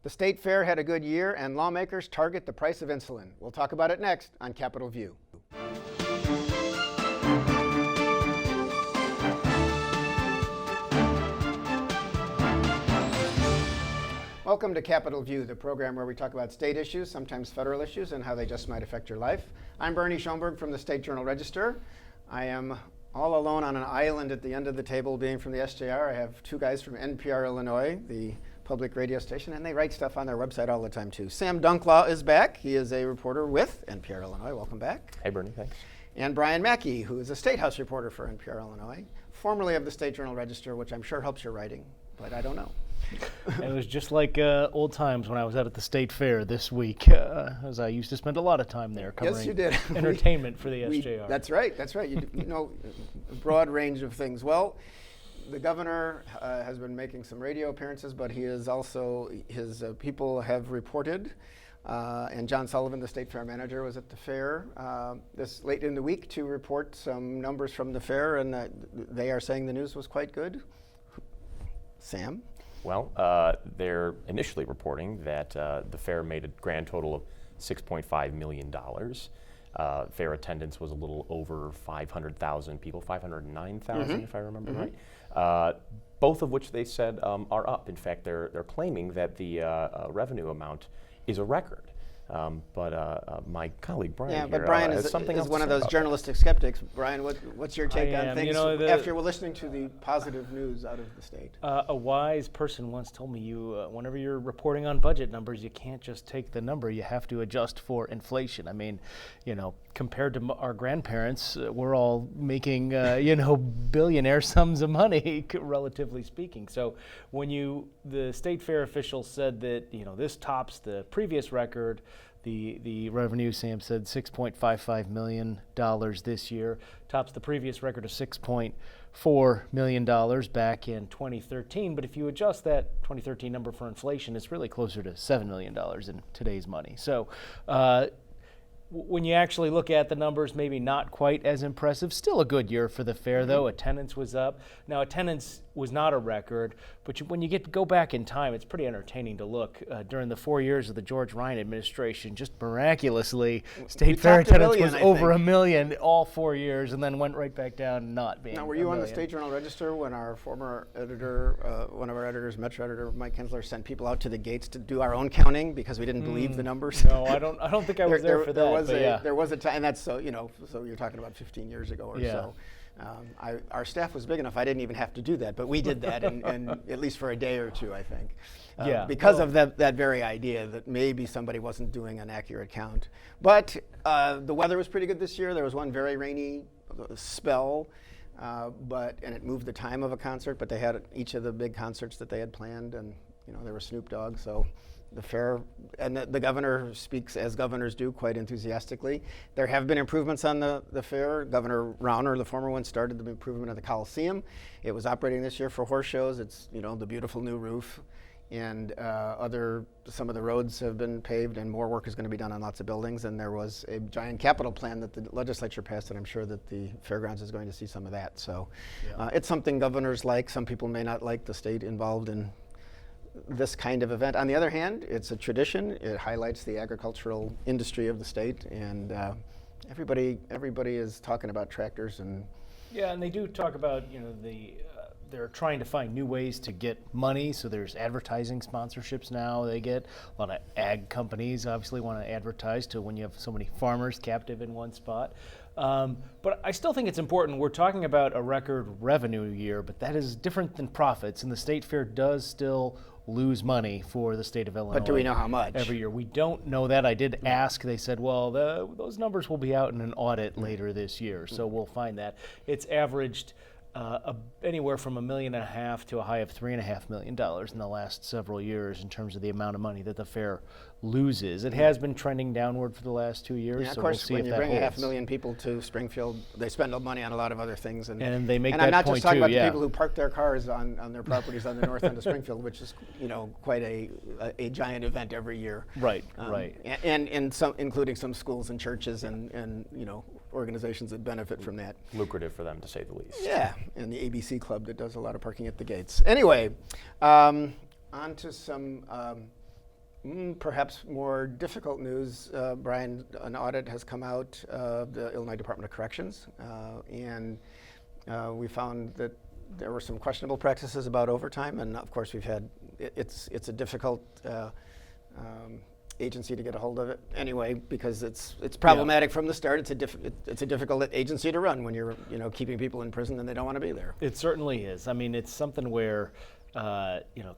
The state fair had a good year, and lawmakers target the price of insulin. We'll talk about it next on Capitol View. Welcome to Capitol View, the program where we talk about state issues, sometimes federal issues, and how they just might affect your life. I'm Bernie Schoenburg from the State Journal-Register. I am all alone on an island at the end of the table, being from the SJR. I have two guys from NPR Illinois, the public radio station, and they write stuff on their website all the time too. Sam Dunklau is back. He is a reporter with NPR Illinois. Welcome back. Hey, Bernie, thanks. And Brian Mackey, who is a State House reporter for NPR Illinois, formerly of the State Journal-Register, which I'm sure helps your writing, but I don't know. It was just like old times when I was out at the state fair this week, as I used to spend a lot of time there covering yes, you did. entertainment for the SJR. That's right. You know, a broad range of things. Well, the governor has been making some radio appearances, but he is also, his people have reported, and John Sullivan, the state fair manager, was at the fair this late in the week to report some numbers from the fair, and they are saying the news was quite good. Sam? Well, they're initially reporting that the fair made a grand total of $6.5 million. Fair attendance was a little over 500,000 people, 509,000 if I remember right. Both of which they said are up. In fact, they're claiming that the revenue amount is a record. But my colleague Brian yeah, here, but Brian has something is else one to of say those about journalistic skeptics. Brian, what's your take on things after we're listening to the positive news out of the state? A wise person once told me, whenever you're reporting on budget numbers, you can't just take the number. You have to adjust for inflation. I mean, compared to our grandparents, we're all making, billionaire sums of money, relatively speaking. So when the state fair officials said that, this tops the previous record, the revenue, Sam said, $6.55 million this year, tops the previous record of $6.4 million back in 2013. But if you adjust that 2013 number for inflation, it's really closer to $7 million in today's money. So when you actually look at the numbers, maybe not quite as impressive. Still a good year for the fair, though. Attendance was up. Now, attendance was not a record, but when you go back in time, it's pretty entertaining to look. During the 4 years of the George Ryan administration, just miraculously, state fair attendance was over a million all 4 years, and then went right back down, not being. Now, were you on the State Journal-Register when our former editor, one of our editors, Metro editor Mike Hensler, sent people out to the gates to do our own counting because we didn't believe the numbers? No, I don't think I was there for that. There was a time, and that's so you're talking about 15 years ago or so. Our staff was big enough I didn't even have to do that, but we did that, and at least for a day or two, I think. Because of that very idea that maybe somebody wasn't doing an accurate count. But the weather was pretty good this year. There was one very rainy spell, and it moved the time of a concert, but they had each of the big concerts that they had planned, and there was Snoop Dogg, so the fair, and the governor speaks as governors do, quite enthusiastically. There have been improvements on the fair. Governor Rauner, the former one, started the improvement of the Coliseum. It was operating this year for horse shows. It's the beautiful new roof, and some of the roads have been paved, and more work is going to be done on lots of buildings. And there was a giant capital plan that the legislature passed, and I'm sure that the fairgrounds is going to see some of that. So it's something governors like. Some people may not like the state involved in this kind of event. On the other hand, it's a tradition. It highlights the agricultural industry of the state, and everybody is talking about tractors and. Yeah, and they do talk about they're trying to find new ways to get money. So there's advertising sponsorships now. They get a lot of ag companies obviously want to advertise to when you have so many farmers captive in one spot. But I still think it's important. We're talking about a record revenue year, but that is different than profits, and the state fair does still lose money for the state of Illinois. But do we know how much? Every year. We don't know that. I did ask. They said, well, those numbers will be out in an audit later this year, so we'll find that. It's averaged anywhere from $1.5 million to a high of $3.5 million in the last several years in terms of the amount of money that the fair loses. It has been trending downward for the last 2 years. Yeah, so of course, we'll see when you bring 500,000 people to Springfield, they spend money on a lot of other things. And they make that point too. And I'm not just talking about the people who park their cars on their properties on the north end of Springfield, which is quite a giant event every year. Right, right. And some, including some schools and churches and organizations that benefit from that. Lucrative for them, to say the least. Yeah, and the ABC Club that does a lot of parking at the gates. Anyway, on to some Perhaps more difficult news, Brian, an audit has come out of the Illinois Department of Corrections, and we found that there were some questionable practices about overtime, and of course it's a difficult agency to get a hold of it anyway, because it's problematic from the start. It's a difficult agency to run when you're keeping people in prison and they don't want to be there. It certainly is. I mean, it's something where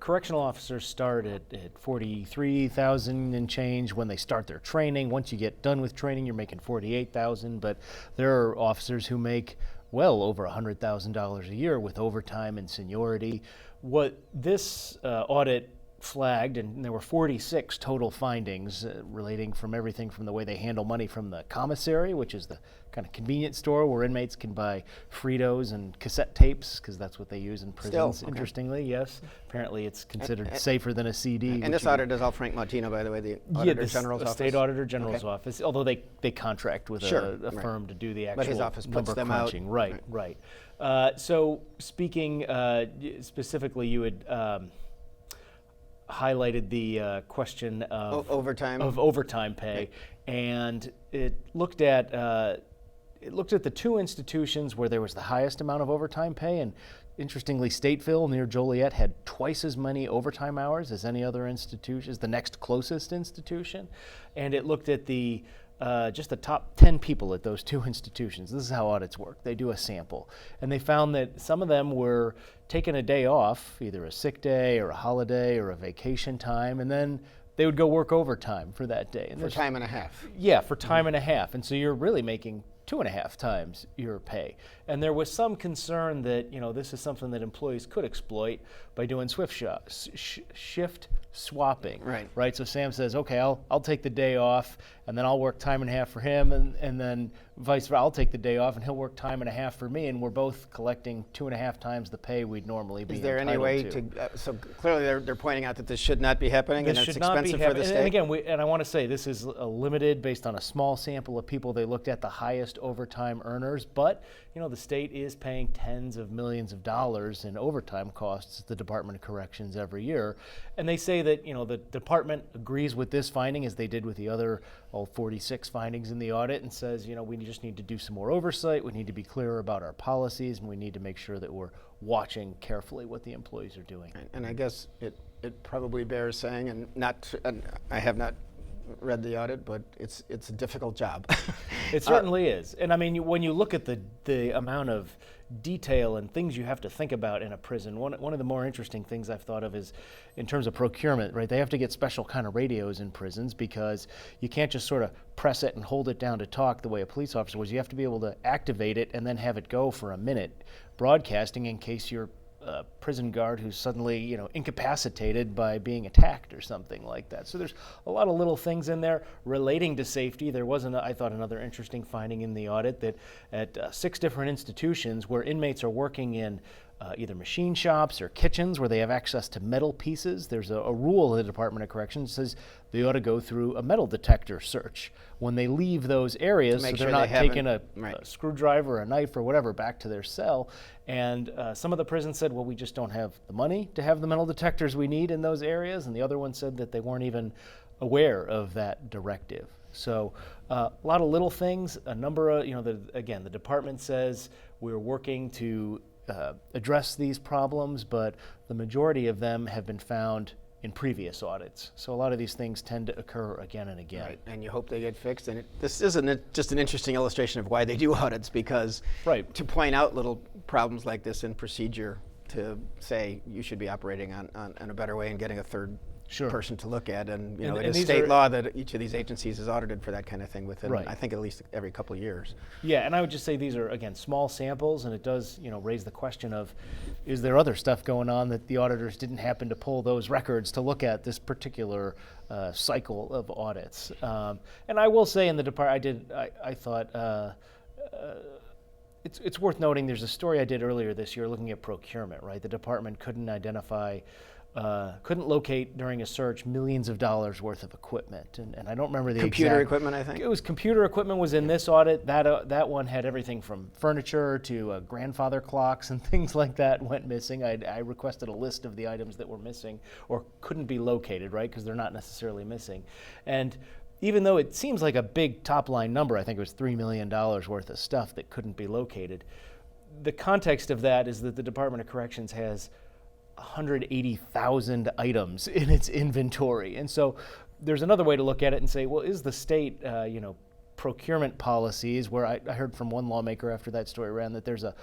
correctional officers start at 43,000 and change when they start their training. Once you get done with training, you're making 48,000. But there are officers who make well over $100,000 a year with overtime and seniority. What this audit flagged, and there were 46 total findings relating from everything from the way they handle money from the commissary, which is the kind of convenience store where inmates can buy Fritos and cassette tapes, because that's what they use in prisons. Still, okay. Interestingly, yes. Apparently it's considered safer than a CD. And this audit is all Frank Martino, by the way, the Auditor General's office. State Auditor General's office, although they contract with a firm to do the actual but his office puts number them crunching. Out. Right. So speaking specifically, you had highlighted the question of overtime pay, and it looked at the two institutions where there was the highest amount of overtime pay, and interestingly, Stateville near Joliet had twice as many overtime hours as any other institution, as the next closest institution, and it looked at the just the top 10 people at those two institutions. This is how audits work. They do a sample, and they found that some of them were taking a day off, either a sick day or a holiday or a vacation time, and then they would go work overtime for that day. And for time and a half. Yeah, for time and a half. And so you're really making 2.5 times your pay. And there was some concern that, this is something that employees could exploit by doing shift swapping. Right. So Sam says, okay, I'll take the day off, and then I'll work time and a half for him, and then vice versa. I'll take the day off, and he'll work time and a half for me, and we're both collecting 2.5 times the pay we'd normally be entitled to. Is there any way to? So clearly, they're pointing out that this should not be happening, and it's expensive for the state. And again, and I want to say this is limited based on a small sample of people. They looked at the highest overtime earners, but the state is paying tens of millions of dollars in overtime costs to the Department of Corrections every year, and they say that the department agrees with this finding, as they did with the other 46 findings in the audit, and says we just need to do some more oversight. We need to be clearer about our policies, and we need to make sure that we're watching carefully what the employees are doing. And I guess it probably bears saying, and I have not read the audit, but it's a difficult job. It certainly is. And I mean, when you look at the amount of detail and things you have to think about in a prison, one of the more interesting things I've thought of is in terms of procurement, right? They have to get special kind of radios in prisons because you can't just sort of press it and hold it down to talk the way a police officer was. You have to be able to activate it and then have it go for a minute, broadcasting in case you're a prison guard who's suddenly, incapacitated by being attacked or something like that. So there's a lot of little things in there relating to safety. There was, I thought, another interesting finding in the audit that at 6 different institutions where inmates are working in either machine shops or kitchens where they have access to metal pieces, there's a rule in the Department of Corrections that says they ought to go through a metal detector search when they leave those areas, so they're not taking a screwdriver or a knife or whatever back to their cell. And some of the prisons said, well, we just don't have the money to have the metal detectors we need in those areas, and the other one said that they weren't even aware of that directive. So a lot of little things, a number of, the department says we're working to address these problems, but the majority of them have been found in previous audits. So a lot of these things tend to occur again and again. Right, and you hope they get fixed. And this isn't just an interesting illustration of why they do audits, because to point out little problems like this in procedure, to say you should be operating on a better way and getting a third person to look at, and it is state law that each of these agencies is audited for that kind of thing within, I think, at least every couple of years. Yeah, and I would just say these are, again, small samples, and it does, raise the question of, is there other stuff going on that the auditors didn't happen to pull those records to look at this particular cycle of audits? And I will say in the department, I thought it's worth noting, there's a story I did earlier this year looking at procurement, right? The department couldn't identify couldn't locate during a search millions of dollars worth of equipment, and I don't remember the computer exact, equipment. I think it was computer equipment was in this audit. That one had everything from furniture to grandfather clocks and things like that went missing. I requested a list of the items that were missing or couldn't be located, right? Because they're not necessarily missing, and even though it seems like a big top line number, I think it was $3 million worth of stuff that couldn't be located. The context of that is that the Department of Corrections has 180,000 items in its inventory. And so there's another way to look at it and say, well, is the state, procurement policies, where I heard from one lawmaker after that story ran that there's a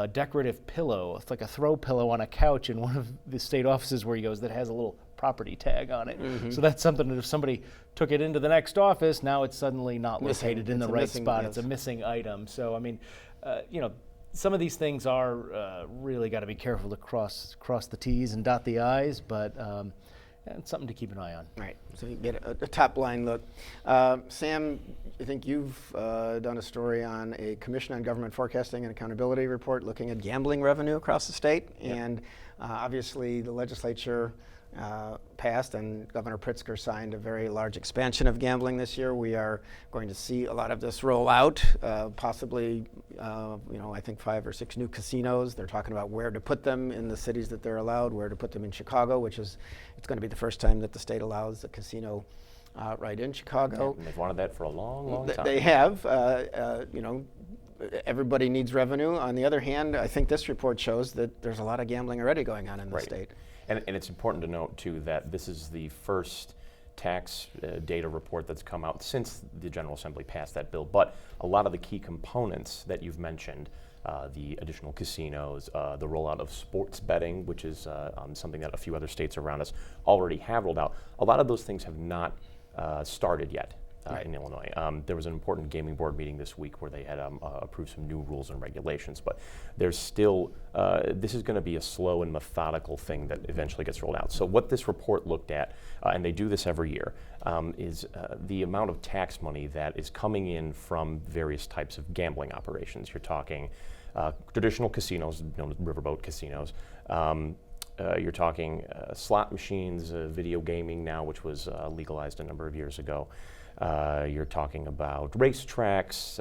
decorative pillow, it's like a throw pillow on a couch in one of the state offices where he goes that has a little property tag on it. Mm-hmm. So that's something that if somebody took it into the next office, now it's suddenly not located in the right spot. Yes. It's a missing item. So, I mean, some of these things are really got to be careful to cross the T's and dot the I's, but it's something to keep an eye on. Right, so you get a top line look. Sam, I think you've done a story on a Commission on Government Forecasting and Accountability report looking at gambling revenue across the state, yep. And obviously the legislature passed and Governor Pritzker signed a very large expansion of gambling this year. We are going to see a lot of this roll out, possibly, I think 5 or 6 new casinos. They're talking about where to put them in the cities that they're allowed, where to put them in Chicago, it's going to be the first time that the state allows a casino right in Chicago. Yeah, they've wanted that for a long, long time. They have, everybody needs revenue. On the other hand, I think this report shows that there's a lot of gambling already going on in the state. And it's important to note, too, that this is the first tax data report that's come out since the General Assembly passed that bill. But a lot of the key components that you've mentioned, the additional casinos, the rollout of sports betting, which is something that a few other states around us already have rolled out, a lot of those things have not started yet. In Illinois. There was an important gaming board meeting this week where they had approved some new rules and regulations, but there's still, this is going to be a slow and methodical thing that eventually gets rolled out. So what this report looked at, and they do this every year, is the amount of tax money that is coming in from various types of gambling operations. You're talking traditional casinos, known as riverboat casinos. You're talking slot machines, video gaming now, which was legalized a number of years ago. You're talking about racetracks,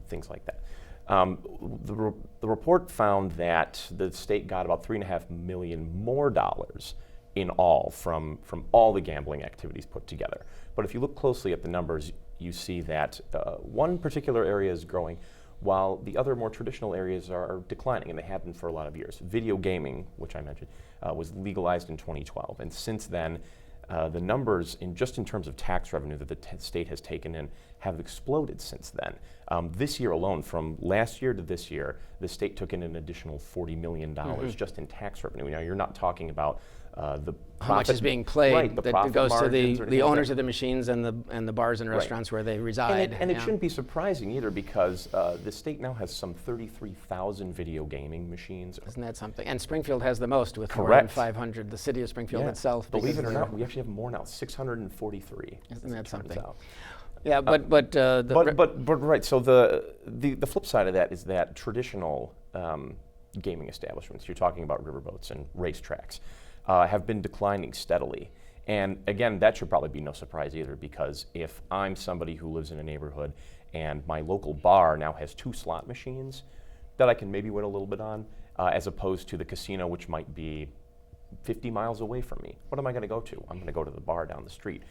things like that. The report found that the state got about $3.5 million more dollars in all from all the gambling activities put together. But if you look closely at the numbers, you see that one particular area is growing while the other more traditional areas are declining, and they have been for a lot of years. Video gaming, which I mentioned, was legalized in 2012, and since then, the numbers, in terms of tax revenue that the state has taken in, have exploded since then. This year alone, from last year to this year, the state took in an additional $40 million just in tax revenue. Now, you're not talking about the profit, how much is being played, right, that goes to the owners of the machines and the bars and restaurants where they reside. And it shouldn't be surprising either, because the state now has some 33,000 video gaming machines. Isn't that something? And Springfield has the most, with more than 500. The city of Springfield itself. Believe it or not, we actually have more now, 643. Isn't that something? Out. Yeah, but right. So the flip side of that is that traditional gaming establishments, you're talking about riverboats and racetracks, have been declining steadily. And again, that should probably be no surprise either, because if I'm somebody who lives in a neighborhood and my local bar now has 2 slot machines that I can maybe win a little bit on, as opposed to the casino, which might be 50 miles away from me, what am I going to go to? I'm going to go to the bar down the street.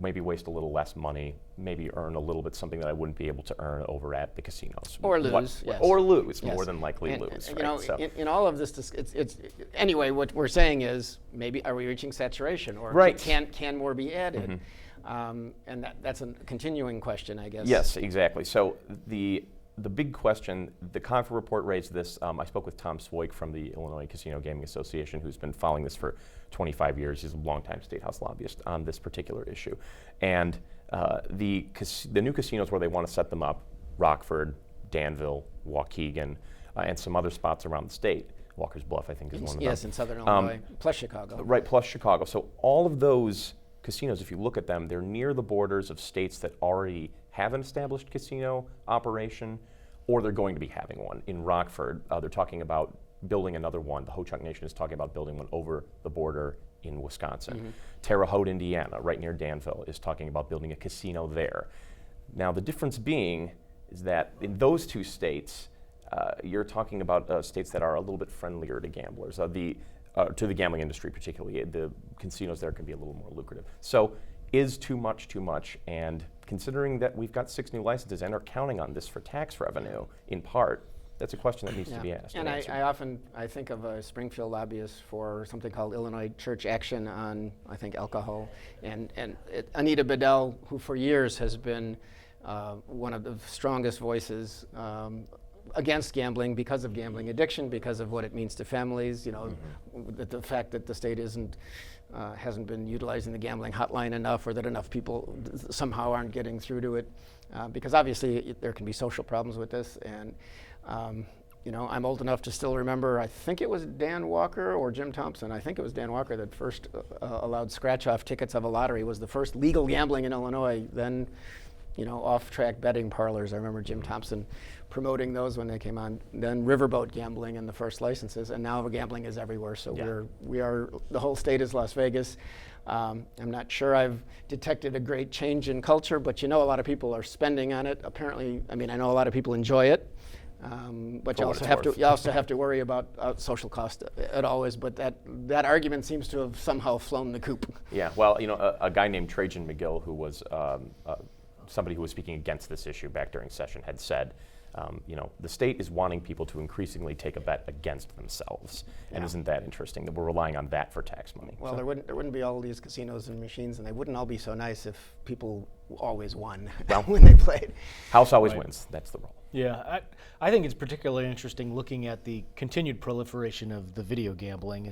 Maybe waste a little less money, maybe earn a little bit something that I wouldn't be able to earn over at the casinos. Or lose. Yes. Or lose, yes. More than likely lose. Right? In all of this, anyway, what we're saying is, maybe are we reaching saturation, or can more be added? Mm-hmm. And that's a continuing question, I guess. Yes, exactly. So the big question, the Confer report raised this. I spoke with Tom Swoik from the Illinois Casino Gaming Association, who's been following this for 25 years. He's a longtime State House lobbyist on this particular issue. And the new casinos where they want to set them up, Rockford, Danville, Waukegan, and some other spots around the state. Walker's Bluff, I think, is one of them. Yes, in southern Illinois, plus Chicago. Right, plus Chicago. So all of those casinos, if you look at them, they're near the borders of states that already have an established casino operation, or they're going to be having one. In Rockford, they're talking about building another one. The Ho-Chunk Nation is talking about building one over the border in Wisconsin. Terre Haute, Indiana, right near Danville, is talking about building a casino there. Now, the difference being is that in those two states, you're talking about states that are a little bit friendlier to gamblers, to the gambling industry particularly. The casinos there can be a little more lucrative. So is too much too much? And considering that we've got 6 new licenses and are counting on this for tax revenue in part, that's a question that needs to be asked. And I think of a Springfield lobbyist for something called Illinois Church Action on, I think, alcohol. And Anita Bedell, who for years has been one of the strongest voices against gambling because of gambling addiction, because of what it means to families, the fact that the state hasn't been utilizing the gambling hotline enough, or that enough people somehow aren't getting through to it, because obviously there can be social problems with this. And I'm old enough to still remember, I think it was Dan Walker or Jim Thompson, I think it was Dan Walker that first allowed scratch-off tickets of a lottery, was the first legal gambling in Illinois. Then off-track betting parlors. I remember Jim Thompson promoting those when they came on. Then riverboat gambling and the first licenses, and now gambling is everywhere. So the whole state is Las Vegas. I'm not sure I've detected a great change in culture, but a lot of people are spending on it. Apparently, I know a lot of people enjoy it, but you also have to worry about social cost. It always, but that argument seems to have somehow flown the coop. Yeah, well, a guy named Trajan McGill, who was somebody who was speaking against this issue back during session, had said, the state is wanting people to increasingly take a bet against themselves. And isn't that interesting that we're relying on that for tax money? Well, there wouldn't be all these casinos and machines, and they wouldn't all be so nice if people always won when they played. House always wins. That's the rule. Yeah, I think it's particularly interesting looking at the continued proliferation of the video gambling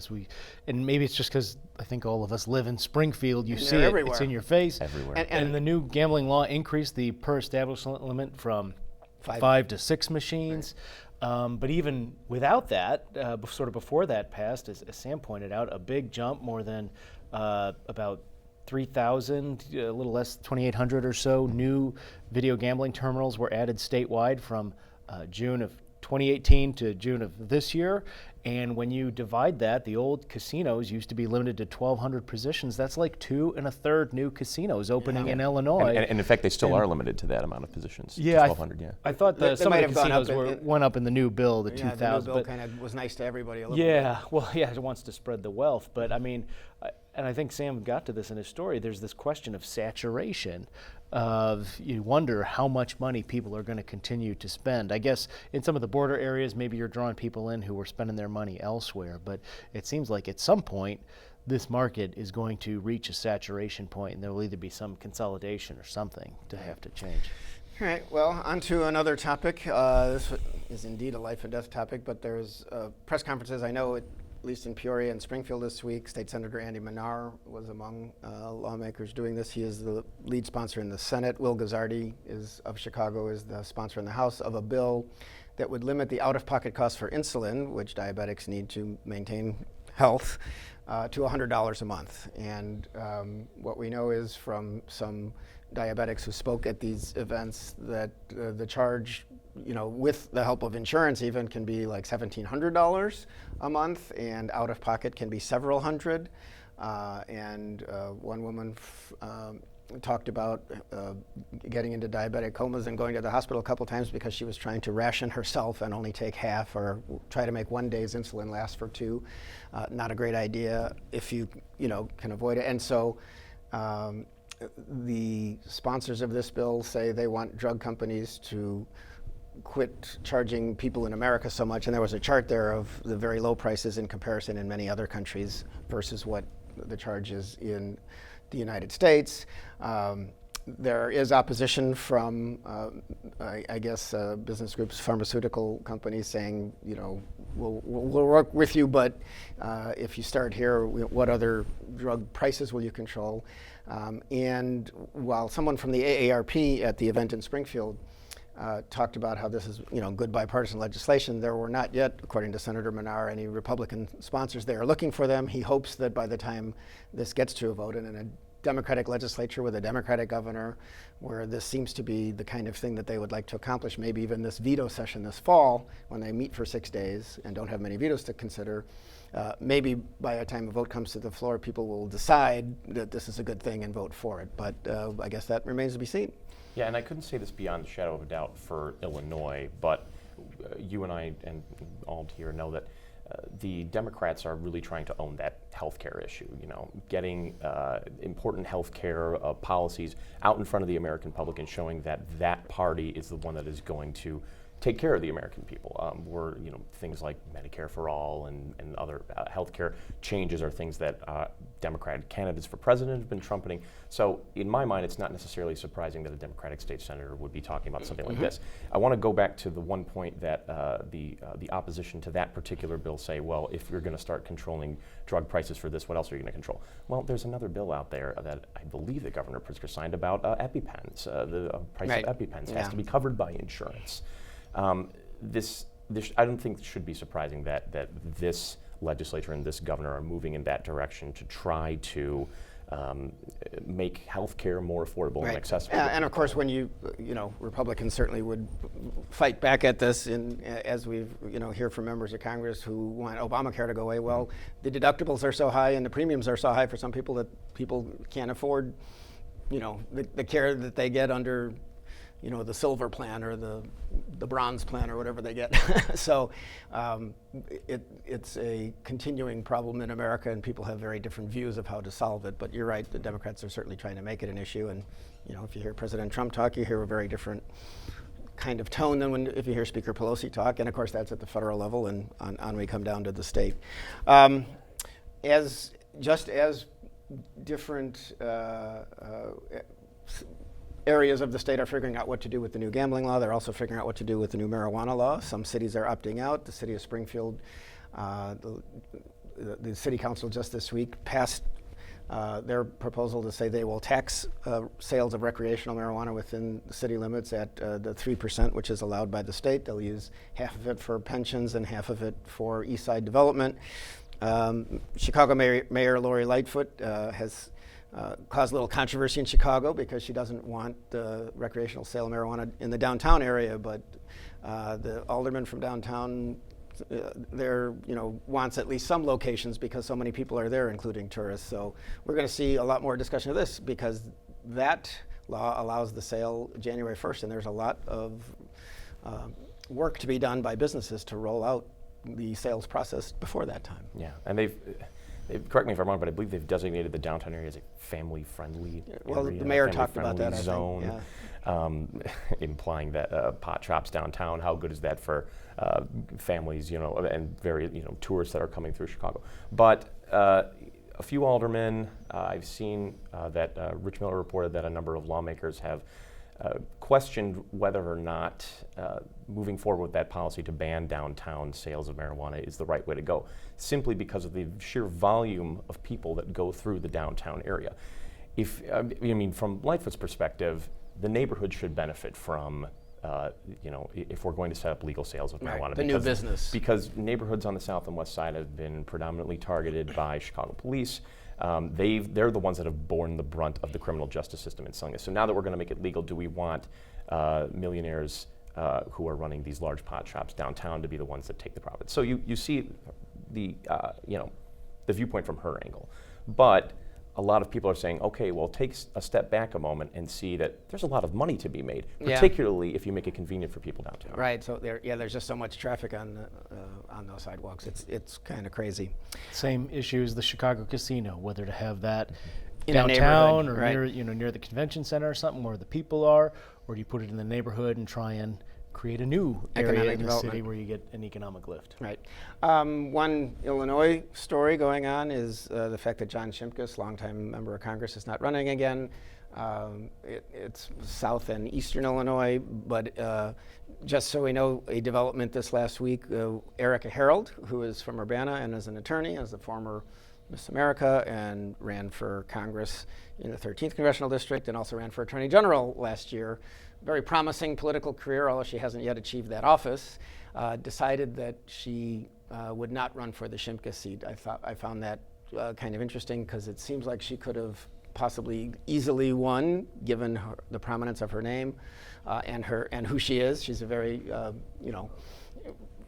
and maybe it's just because I think all of us live in Springfield. You see it, everywhere. It's in your face. Everywhere. And the new gambling law increased the per establishment limit from 5 to 6 machines. Right. But even without that, sort of before that passed, as Sam pointed out, a big jump, more than about 3,000, a little less, 2,800 or so new video gambling terminals were added statewide from June of 2018 to June of this year. And when you divide that, the old casinos used to be limited to 1,200 positions. That's like 2 1/3 new casinos opening in Illinois. And in fact, they still are limited to that amount of positions. Yeah, 1,200. I thought some of the casinos went up in the new bill, the Yeah, 2000. the new bill kind of was nice to everybody a little bit. It wants to spread the wealth. But and I think Sam got to this in his story, there's this question of saturation of, you wonder how much money people are going to continue to spend. I guess in some of the border areas, maybe you're drawing people in who are spending their money elsewhere, but it seems like at some point, this market is going to reach a saturation point, and there will either be some consolidation or something to have to change. All right, well, on to another topic. This is indeed a life and death topic, but there's press conferences. I know at least in Peoria and Springfield this week, State Senator Andy Menard was among lawmakers doing this. He is the lead sponsor in the Senate. Will Guzzardi of Chicago is the sponsor in the House of a bill that would limit the out-of-pocket costs for insulin, which diabetics need to maintain health, to $100 a month. And what we know is from some diabetics who spoke at these events that the charge, with the help of insurance even, can be like $1,700 a month, and out of pocket can be several hundred. And one woman talked about getting into diabetic comas and going to the hospital a couple times because she was trying to ration herself and only take half, or try to make one day's insulin last for 2. Not a great idea if you can avoid it. And so the sponsors of this bill say they want drug companies to quit charging people in America so much, and there was a chart there of the very low prices in comparison in many other countries versus what the charge is in the United States. There is opposition from, I guess, business groups, pharmaceutical companies saying, we'll work with you, but if you start here, what other drug prices will you control? And while someone from the AARP at the event in Springfield talked about how this is, good bipartisan legislation, there were not yet, according to Senator Menard, any Republican sponsors. They are looking for them. He hopes that by the time this gets to a vote and in a Democratic legislature with a Democratic governor, where this seems to be the kind of thing that they would like to accomplish, maybe even this veto session this fall, when they meet for 6 days and don't have many vetoes to consider, maybe by the time a vote comes to the floor, people will decide that this is a good thing and vote for it. But I guess that remains to be seen. Yeah, and I couldn't say this beyond the shadow of a doubt for Illinois, but you and I and all here know that the Democrats are really trying to own that healthcare issue, getting important healthcare policies out in front of the American public and showing that that party is the one that is going to take care of the American people. Things like Medicare for all and other healthcare changes are things that Democratic candidates for president have been trumpeting. So in my mind, it's not necessarily surprising that a Democratic state senator would be talking about something like this. I want to go back to the one point that the opposition to that particular bill say, well, if you're going to start controlling drug prices for this, what else are you going to control? Well, there's another bill out there that I believe that Governor Pritzker signed about EpiPens. The price of EpiPens has to be covered by insurance. This I don't think it should be surprising that this legislature and this governor are moving in that direction to try to make healthcare more affordable and accessible. And of course, when Republicans certainly would fight back at this, as we've hear from members of Congress who want Obamacare to go away. Well, the deductibles are so high and the premiums are so high for some people that people can't afford, the care that they get under the silver plan or the bronze plan or whatever they get. So it's a continuing problem in America, and people have very different views of how to solve it. But you're right, the Democrats are certainly trying to make it an issue. And if you hear President Trump talk, you hear a very different kind of tone than if you hear Speaker Pelosi talk. And of course, that's at the federal level, and on we come down to the state. As different areas of the state are figuring out what to do with the new gambling law, they're also figuring out what to do with the new marijuana law. Some cities are opting out. The city of Springfield, the city council just this week passed their proposal to say they will tax sales of recreational marijuana within the city limits at the 3%, which is allowed by the state. They'll use half of it for pensions and half of it for East Side development. Chicago Mayor Lori Lightfoot has caused a little controversy in Chicago because she doesn't want the recreational sale of marijuana in the downtown area, but the alderman from downtown wants at least some locations because so many people are there, including tourists. So we're going to see a lot more discussion of this because that law allows the sale January 1st, and there's a lot of work to be done by businesses to roll out the sales process before that time. Yeah, and they've correct me if I'm wrong, but I believe they've designated the downtown area as a family-friendly Well, area, the mayor talked about that, zone, I think, implying that pot shops downtown, how good is that for families, and very, tourists that are coming through Chicago. But a few aldermen, I've seen that Rich Miller reported that a number of lawmakers have questioned whether or not moving forward with that policy to ban downtown sales of marijuana is the right way to go, simply because of the sheer volume of people that go through the downtown area. From Lightfoot's perspective, the neighborhood should benefit from, if we're going to set up legal sales of marijuana. The new business. Because neighborhoods on the south and west side have been predominantly targeted by Chicago police. They're the ones that have borne the brunt of the criminal justice system in selling this. So now that we're going to make it legal, do we want millionaires who are running these large pot shops downtown to be the ones that take the profits? So you see the viewpoint from her angle, but a lot of people are saying, okay, well, take a step back a moment and see that there's a lot of money to be made, particularly if you make it convenient for people downtown. Right. So there's just so much traffic on those sidewalks. It's kind of crazy. Same issue as the Chicago casino, whether to have that in downtown or right. near the convention center or something where the people are, or do you put it in the neighborhood and try and create a new area in the city where you get an economic lift? Right. One Illinois story going on is the fact that John Shimkus, longtime member of Congress, is not running again. It's South and Eastern Illinois, but just so we know, a development this last week, Erica Harold, who is from Urbana and is an attorney, is a former Miss America and ran for Congress in the 13th Congressional District and also ran for Attorney General last year. Very promising political career, although she hasn't yet achieved that office, decided that she would not run for the Shimkus seat. I found that kind of interesting because it seems like she could have possibly easily won, given the prominence of her name and who she is. She's a very,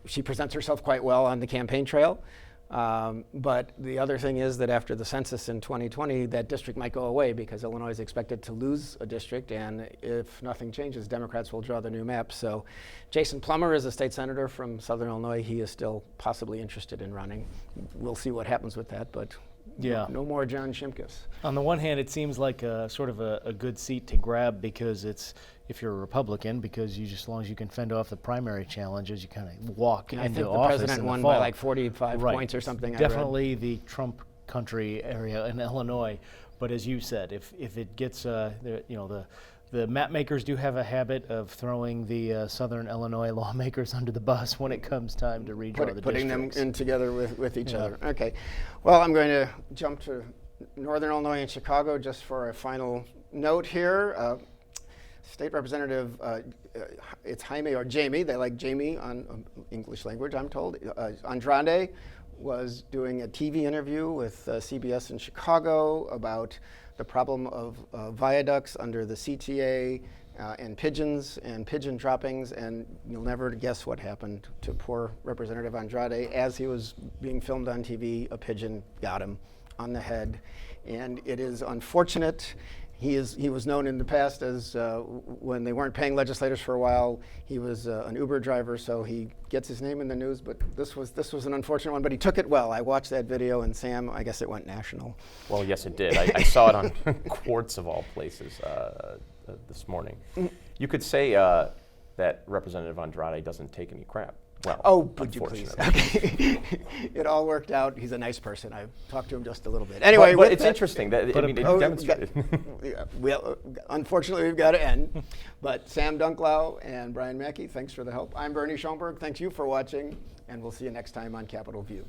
she presents herself quite well on the campaign trail. But the other thing is that after the census in 2020, that district might go away because Illinois is expected to lose a district, and if nothing changes, Democrats will draw the new map. So Jason Plummer is a state senator from Southern Illinois. He is still possibly interested in running. We'll see what happens with that, but no more John Shimkus. On the one hand, it seems like sort of a good seat to grab because it's, if you're a Republican, because you just, as long as you can fend off the primary challenges, you kind of walk into office. I think the president won by like 45 points or something. Definitely the Trump country area in Illinois. But as you said, if it gets, the map makers do have a habit of throwing the Southern Illinois lawmakers under the bus when it comes time to redraw the putting districts. them in together with each other. Okay. Well, I'm going to jump to Northern Illinois and Chicago just for a final note here. State Representative, it's Jaime or Jamie, they like Jamie on English language, I'm told. Andrade was doing a TV interview with CBS in Chicago about the problem of viaducts under the CTA and pigeons and pigeon droppings, and you'll never guess what happened to poor Representative Andrade. As he was being filmed on TV, a pigeon got him on the head, and it is unfortunate. He was known in the past as, when they weren't paying legislators for a while, he was an Uber driver, so he gets his name in the news, but this was an unfortunate one, but he took it well. I watched that video, and Sam, I guess it went national. Well, yes, it did. I saw it on Quartz of all places this morning. You could say that Representative Andrade doesn't take any crap. Well, would you please? Okay. It all worked out. He's a nice person. I've talked to him just a little bit. Anyway, but it's interesting that it demonstrated. Unfortunately, we've got to end. But Sam Dunklau and Brian Mackey, thanks for the help. I'm Bernie Schoenburg. Thanks you for watching, and we'll see you next time on Capitol View.